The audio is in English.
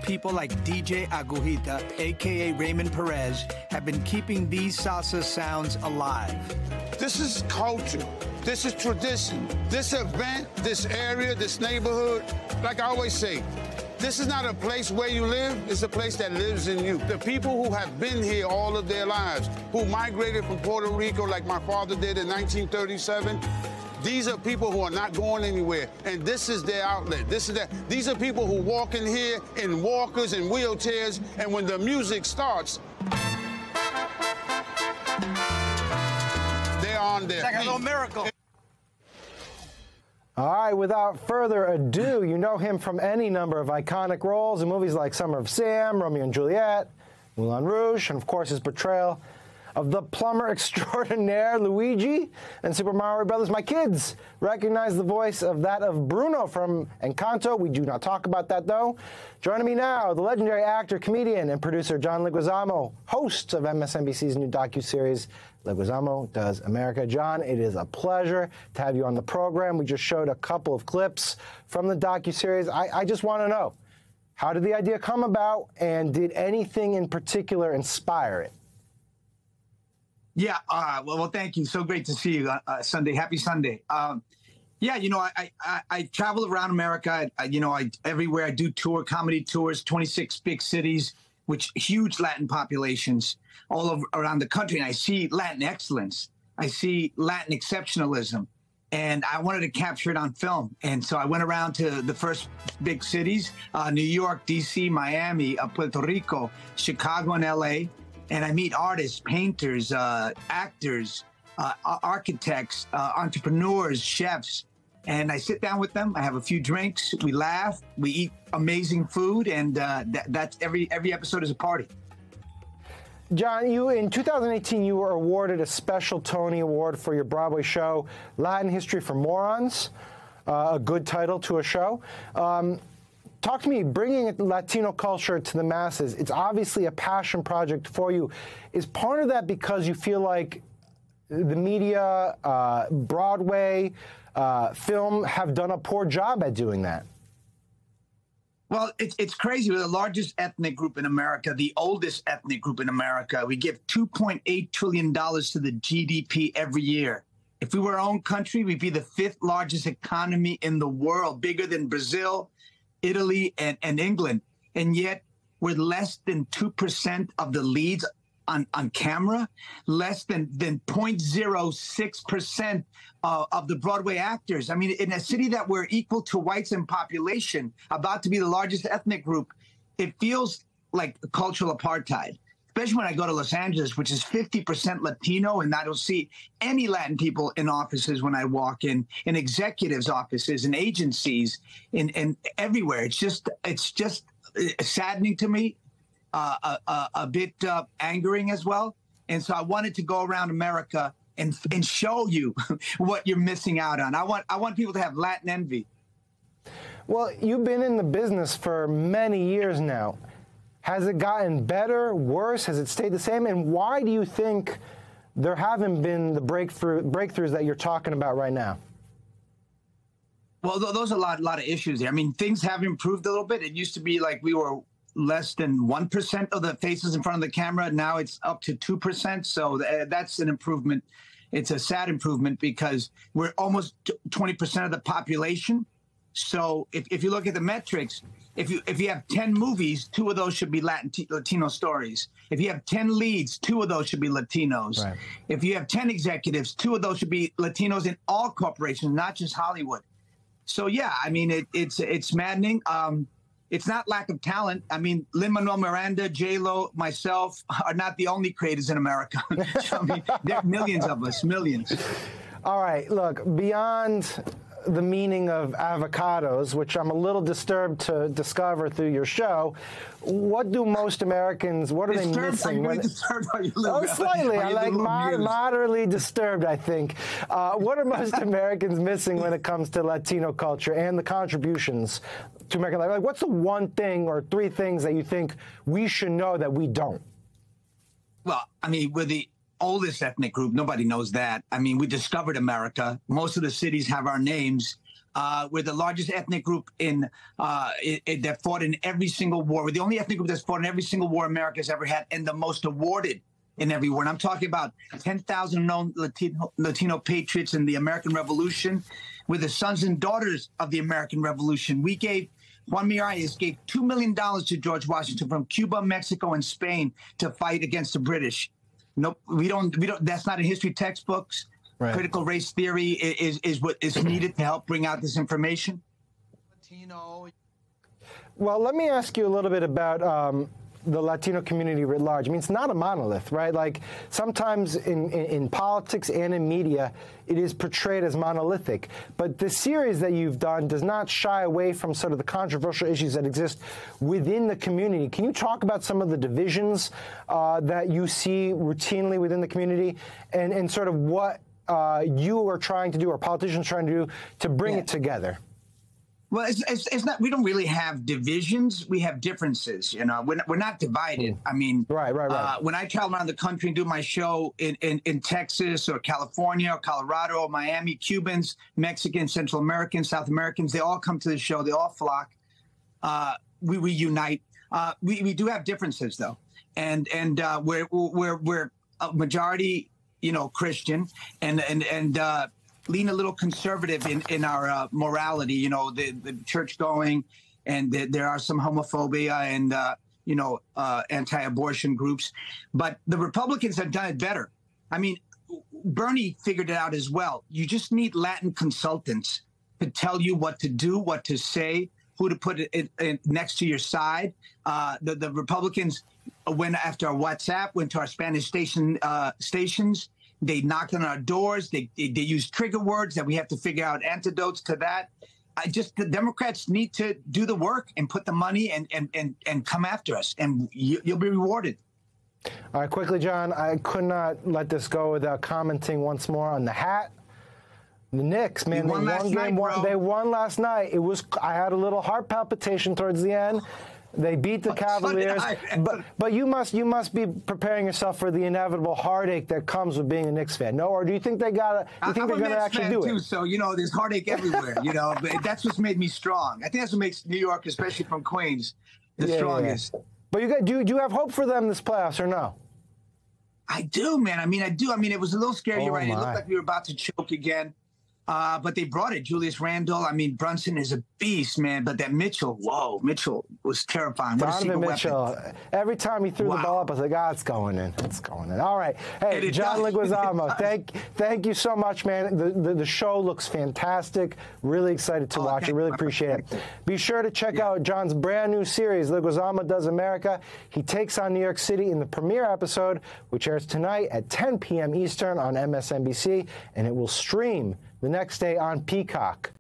people like DJ Agujita, a.k.a. Raymond Perez, have been keeping these salsa sounds alive. This is culture. This is tradition. This event, this area, this neighborhood, like I always say, this is not a place where you live, it's a place that lives in you. The people who have been here all of their lives, who migrated from Puerto Rico like my father did in 1937, these are people who are not going anywhere, and this is their outlet. These are people who walk in here in walkers and wheelchairs, and when the music starts, they're on their feet. It's like a little miracle. All right, without further ado, you know him from any number of iconic roles in movies like Summer of Sam, Romeo and Juliet, Moulin Rouge, and of course his portrayal of the plumber extraordinaire Luigi and Super Mario Brothers. My kids recognize the voice of that of Bruno from Encanto. We do not talk about that, though. Joining me now, the legendary actor, comedian, and producer John Leguizamo, host of MSNBC's new docuseries, Leguizamo Does America. John, it is a pleasure to have you on the program. We just showed a couple of clips from the docuseries. I just want to know, how did the idea come about, and did anything in particular inspire it? Yeah, well, thank you. So great to see you Sunday. Happy Sunday. Yeah, you know, I travel around America. Everywhere I do comedy tours, 26 big cities, which huge Latin populations all over around the country. And I see Latin excellence. I see Latin exceptionalism. And I wanted to capture it on film. And so I went around to the first big cities, New York, D.C., Miami, Puerto Rico, Chicago, and L.A., and I meet artists, painters, actors, architects, entrepreneurs, chefs, and I sit down with them. I have a few drinks. We laugh. We eat amazing food, and that's every episode is a party. John, in 2018, you were awarded a special Tony Award for your Broadway show, Latin History for Morons, a good title to a show. Talk to me, bringing Latino culture to the masses. It's obviously a passion project for you. Is part of that because you feel like the media, Broadway, film have done a poor job at doing that? Well, it's crazy. We're the largest ethnic group in America, the oldest ethnic group in America. We give $2.8 trillion to the GDP every year. If we were our own country, we'd be the 5th largest economy in the world, bigger than Brazil, Italy, and England. And yet we're less than 2% of the leads on camera, less than 0.06% of the Broadway actors. I mean, in a city that we're equal to whites in population, about to be the largest ethnic group, it feels like cultural apartheid, especially when I go to Los Angeles, which is 50% Latino, and I don't see any Latin people in offices when I walk in executives' offices, in agencies, in everywhere. It's just saddening to me, a bit angering as well. And so I wanted to go around America and show you what you're missing out on. I want people to have Latin envy. Well, you've been in the business for many years now. Has it gotten better, worse? Has it stayed the same? And why do you think there haven't been the breakthroughs that you're talking about right now? Well, those are a lot of issues there. I mean, things have improved a little bit. It used to be like we were less than 1% of the faces in front of the camera. Now it's up to 2%. So that's an improvement. It's a sad improvement because we're almost 20% of the population. So if you look at the metrics, if you have 10 movies, 2 of those should be Latino stories. If you have 10 leads, 2 of those should be Latinos. Right. If you have 10 executives, 2 of those should be Latinos in all corporations, not just Hollywood. So yeah, I mean it's maddening. It's not lack of talent. I mean, Lin-Manuel Miranda, J-Lo, myself are not the only creators in America. I mean, there are millions of us, millions. All right, look, beyond the meaning of avocados, which I'm a little disturbed to discover through your show, what do most Americans, what are they missing? Are you disturbed? Are you slightly. I like moderately disturbed, I think. What are most Americans missing when it comes to Latino culture and the contributions to American life? Like, what's the one thing or 3 things that you think we should know that we don't? Well, I mean, we're the oldest ethnic group. Nobody knows that. I mean, we discovered America. Most of the cities have our names. We're the largest ethnic group that fought in every single war. We're the only ethnic group that's fought in every single war America's ever had, and the most awarded in every war. And I'm talking about 10,000 known Latino patriots in the American Revolution. We're the sons and daughters of the American Revolution. Juan Miralles gave $2 million to George Washington from Cuba, Mexico, and Spain to fight against the British. Nope, we don't. That's not in history textbooks. Right. Critical race theory is what is needed to help bring out this information. Well, let me ask you a little bit about the Latino community writ large. I mean, it's not a monolith, right? Like, sometimes in politics and in media, it is portrayed as monolithic. But the series that you've done does not shy away from sort of the controversial issues that exist within the community. Can you talk about some of the divisions that you see routinely within the community and sort of what you are trying to do, or politicians trying to do, to bring it together? Well, it's not. We don't really have divisions. We have differences. You know, we're not divided. I mean, right. When I travel around the country and do my show in Texas or California or Colorado or Miami, Cubans, Mexicans, Central Americans, South Americans, they all come to the show. They all flock. We unite. We do have differences though, and we're a majority, Christian, and lean a little conservative in our morality, the church going, and there are some homophobia and, anti-abortion groups. But the Republicans have done it better. I mean, Bernie figured it out as well. You just need Latin consultants to tell you what to do, what to say, who to put it next to your side. The Republicans went after our WhatsApp, went to our Spanish stations. They knocked on our doors. They use trigger words that we have to figure out antidotes to that. The Democrats need to do the work and put the money and come after us, and you'll be rewarded. All right, quickly, John, I could not let this go without commenting once more on the hat. The Knicks, man, they won last night. I had a little heart palpitation towards the end. They beat the Cavaliers, but you must be preparing yourself for the inevitable heartache that comes with being a Knicks fan. No, or do you think they're going to actually do it? So there's heartache everywhere. But that's what's made me strong. I think that's what makes New York, especially from Queens, the strongest. Yeah. But do you have hope for them this playoffs or no? I do, man. I do. It was a little scary. You're right. It looked like we were about to choke again. But they brought it. Julius Randle. Brunson is a beast, man. But that Mitchell was terrifying. Donovan Mitchell. Every time he threw the ball up, I was like, it's going in. It's going in. All right. Hey, John Leguizamo, thank you so much, man. The show looks fantastic. Really excited to watch it. Really appreciate it. Be sure to check out John's brand new series, Leguizamo Does America. He takes on New York City in the premiere episode, which airs tonight at 10 p.m. Eastern on MSNBC, and it will stream the next day on Peacock.